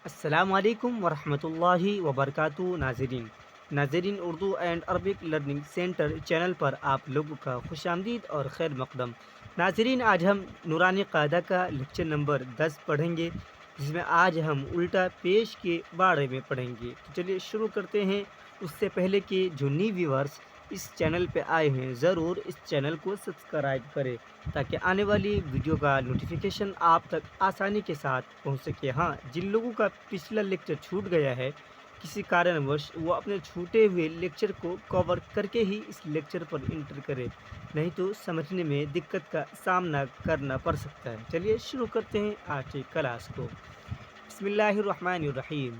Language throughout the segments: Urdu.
السلام علیکم ورحمۃ اللہ وبرکاتہ ناظرین Urdu and Arabic learning centre channel پر آپ لوگوں کا خوش آمدید اور خیر مقدم۔ ناظرین، آج ہم نورانی قاعدہ کا لیکچر نمبر 10 پڑھیں گے، جس میں آج ہم الٹا پیش کے بارے میں پڑھیں گے۔ تو چلیے شروع کرتے ہیں۔ اس سے پہلے کہ جو نیو ویورز اس چینل پہ آئے ہیں، ضرور اس چینل کو سبسکرائب کریں تاکہ آنے والی ویڈیو کا نوٹیفیکیشن آپ تک آسانی کے ساتھ پہنچ سکے۔ ہاں، جن لوگوں کا پچھلا لیکچر چھوٹ گیا ہے کسی کارن وش، وہ اپنے چھوٹے ہوئے لیکچر کو کور کر کے ہی اس لیکچر پر انٹر کرے، نہیں تو سمجھنے میں دقت کا سامنا کرنا پڑ سکتا ہے۔ چلیے شروع کرتے ہیں آج کی کلاس کو۔ بسم اللہ الرحمن الرحیم۔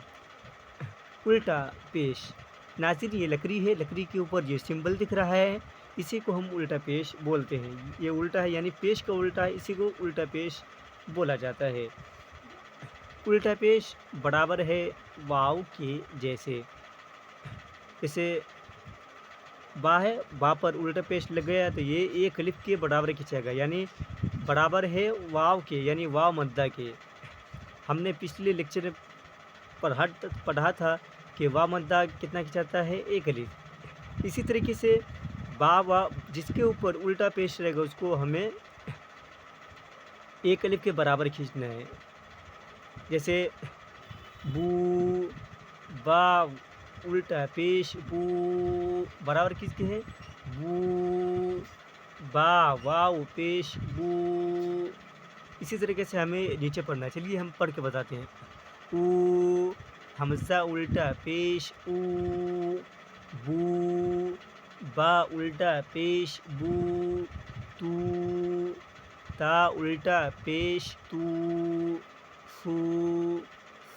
الٹا پیش۔ ناظرین، یہ لکڑی ہے، لکڑی کے اوپر یہ سمبل دکھ رہا ہے، اسی کو ہم الٹا پیش بولتے ہیں۔ یہ الٹا ہے، یعنی پیش کا الٹا ہے، اسی کو الٹا پیش بولا جاتا ہے۔ الٹا پیش برابر ہے واو کے جیسے، جیسے با ہے، با پر الٹا پیش لگ گیا تو یہ ایک الف کے برابر کھینچے گا، یعنی برابر ہے واو کے، یعنی واو مدہ کے۔ ہم نے پچھلے لیکچر پر پڑھا تھا کہ واو مدہ کتنا کھینچاتا ہے، ایک الف۔ اسی طریقے سے با وا جس کے اوپر الٹا پیش رہے گا اس کو ہمیں ایک الف کے برابر کھینچنا ہے۔ جیسے بو، با الٹا پیش بو، برابر کس کے ہے، بو، با واو پیش بو۔ اسی طریقے سے ہمیں نیچے پڑھنا ہے، چلیے ہم پڑھ کے بتاتے ہیں۔ او، حمزہ الٹا پیش او، بو، با الٹا پیش بو، تو، تا الٹا پیش تو، سو،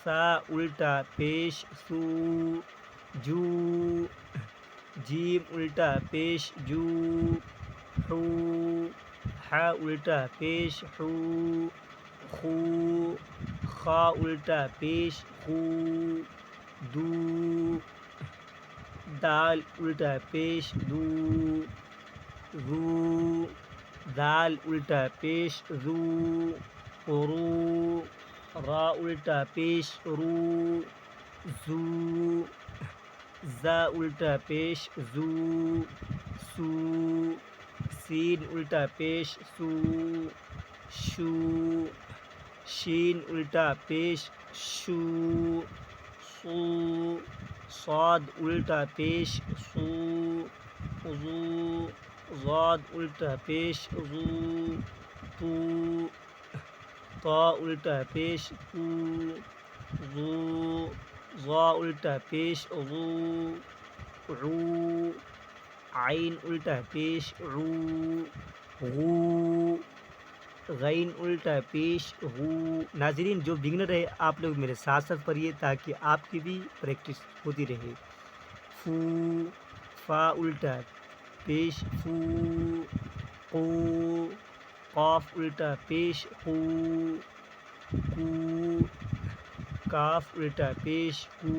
سا الٹا پیش سو، جو، جیم الٹا پیش جو، حو، ہا الٹا پیش حو، خو، خا الٹا پیش خو، دو، دال الٹا پیش دو، رو، دال الٹا پیش رو، رو، را الٹا پیش رو، زو، زا الٹا پیش زو، سو، سین الٹا پیش سو، شو، شین الٹا پیش شو، سو، صاد الٹا پیش سو، زو، ضاد الٹا پیش زو، تو، طا الٹا پیش تو، ظو، ظا الٹا پیش ظو، عو، عین الٹا پیش عو، غو، غین الٹا پیش غو۔ ناظرین، جو بگنر ہے آپ لوگ میرے ساتھ ساتھ پڑھیے تاکہ آپ کی بھی پریکٹس ہوتی رہے۔ فو، فا الٹا پیش فو، قو، قاف الٹا پیش قو، کو، کاف الٹا پیش کو،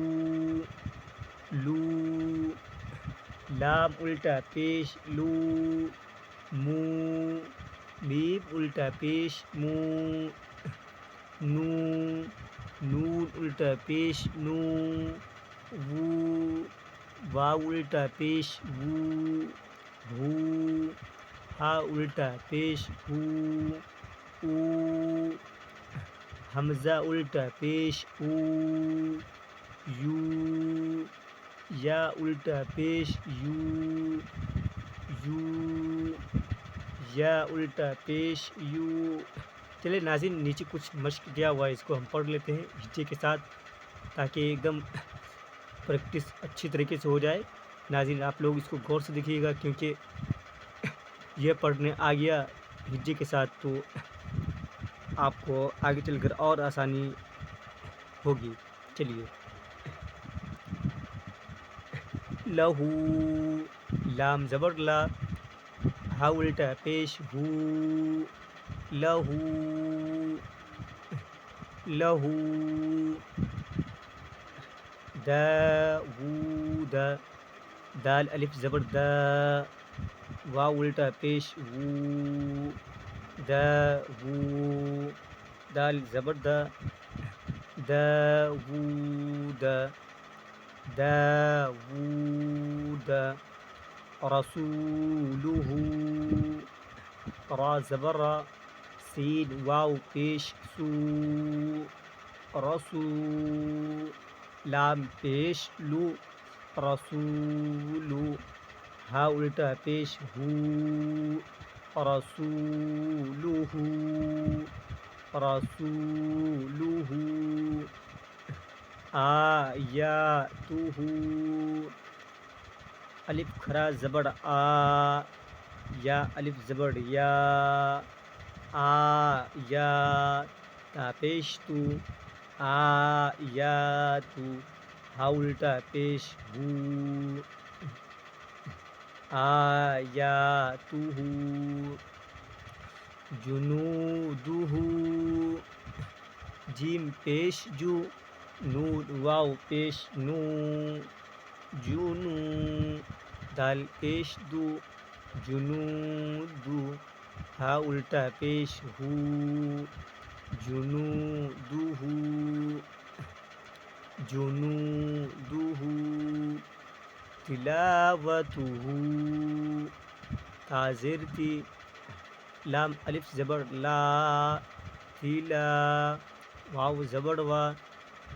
لو، لام الٹا پیش لو، مو، میم الٹا پیش مو، نو، نون الٹا پیش نو، وو، واو الٹا پیش وو، بھو، ہا الٹا پیش ہو، او، حمزہ الٹا پیش او، یو، یا الٹا پیش یو، یو، یا الٹا پیش یو۔ چلے ناظرین، نیچے کچھ مشق دیا ہوا ہے، اس کو ہم پڑھ لیتے ہیں ہجے کے ساتھ تاکہ ایک دم پریکٹس اچھی طریقے سے ہو جائے۔ ناظرین، آپ لوگ اس کو غور سے دیکھیے گا، کیونکہ یہ پڑھنے آ گیا ہجے کے ساتھ تو آپ کو آگے چل کر اور آسانی ہوگی۔ چلیے، لہو، لام زبر لا، ہا الٹا پیش ہو، لہو، لہو، داود، دال الف زبر دا، واو الٹا پیش وو، دا وو، دال زبر دا، داوود داوود رسوله را زبر را سین واو پیش سو رسو لام پیش لو رسولو ہا الٹا پیش ہو رسولہ رسولہ آیاتہ الف کھڑا زبر آ یا الف زبر یا یا تا پیش تو آیاتو ہا الٹا پیش ہو آیاتہ جنودہ جیم پیش جو نون واو پیش نو جنو دال پیش دو جنودو ہا الٹا پیش ہو جنودہ جنودہ تلاوتہ تا زیر تی لام الف زبر لا تلا واو زبر وا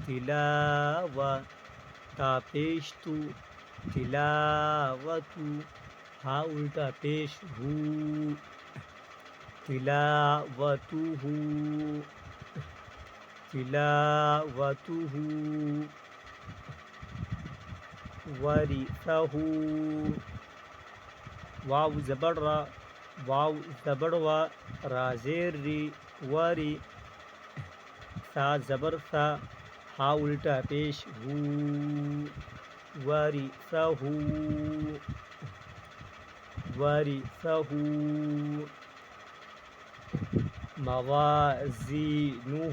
تلاوہ تا پیش تو تلاوتو ہا الٹا پیش ہو تلاوتہ تلاوتہ ورثہ واو زبر را واو زبر وا را زیر ری وری سا زبر سا ہا الٹا پیش ہو ورثہ ورثہ موازینہ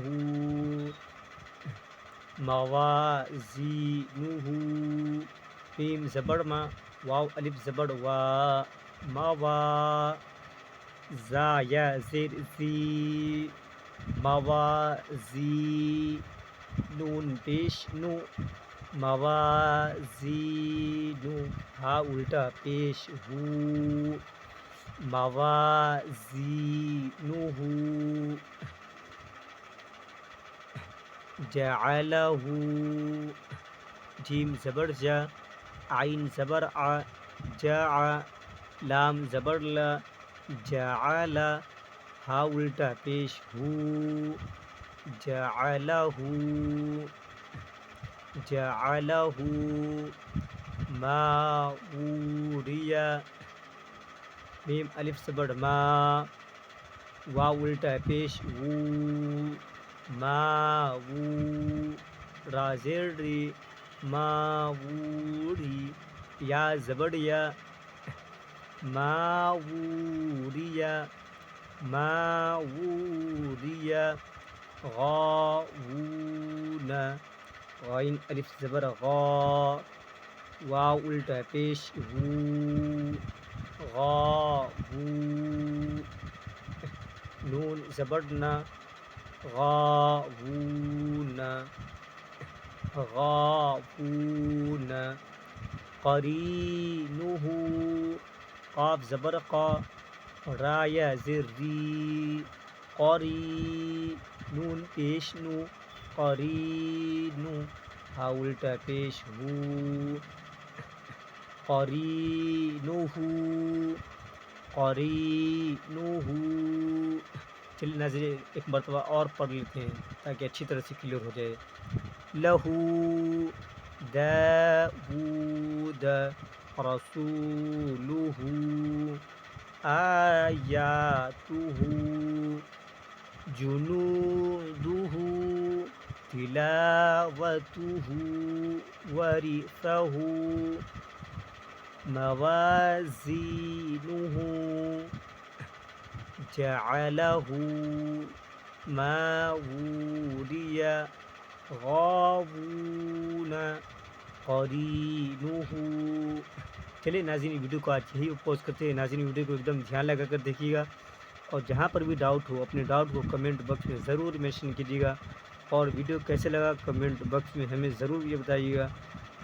موازینہ میم زبر ما واو الف زبر وا موا زا یا زیر زی موازی نون پیش نو موازینو ہا الٹا پیش ہو موازینہ جعلہ جیم زبر جا عین زبر آ جا لام زبر لا جعل ہا الٹا پیش ہو جعلہ جعلہ ما وریا میم الف زبر ما واو الٹا پیش وو ما وو را زیر ری ما ووری یا زبر یا ما ووریا ما ووریا غاوون غین الف زبر غا واو الٹا پیش وو غاوو نون زبر نا غاوون غاوون قرینہ قاف زبر قا را یا زر ری قری نون پیش نو قرینو ہا الٹا پیش ہو قرینہ قرینہ چلیے ناظرین ایک مرتبہ اور پڑھ لیتے ہیں تاکہ اچھی طرح سے کلیئر ہو جائے لہو داود رسولہ آیاتہ جنودہ تلاوتہ ورثہ موازینہ جعلہ ما وریا غاوون قرینہ چلیے ناظرین ویڈیو کو آج یہی پوز کرتے ہیں ناظرین ویڈیو کو ایک دم دھیان لگا کر دیکھیے گا اور جہاں پر بھی ڈاؤٹ ہو اپنے ڈاؤٹ کو کمنٹ باکس میں ضرور مینشن کیجیے گا اور ویڈیو کیسے لگا کمنٹ باکس میں ہمیں ضرور یہ بتائیے گا۔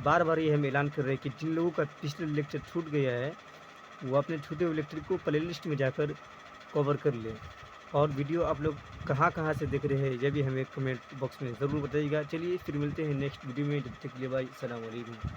بار بار یہ ہم اعلان کر رہے ہیں کہ جن لوگوں کا پچھلے لیکچر چھوٹ گیا ہے وہ اپنے چھوٹے ہوئے لیکچر کو پلے لسٹ میں جا کر کور کر لیں، اور ویڈیو آپ لوگ کہاں کہاں سے دیکھ رہے ہیں یہ بھی ہمیں کمنٹ باکس میں ضرور بتائیے گا۔ چلیے پھر ملتے ہیں نیکسٹ ویڈیو میں، جب تک کے لیے بھائی السلام علیکم۔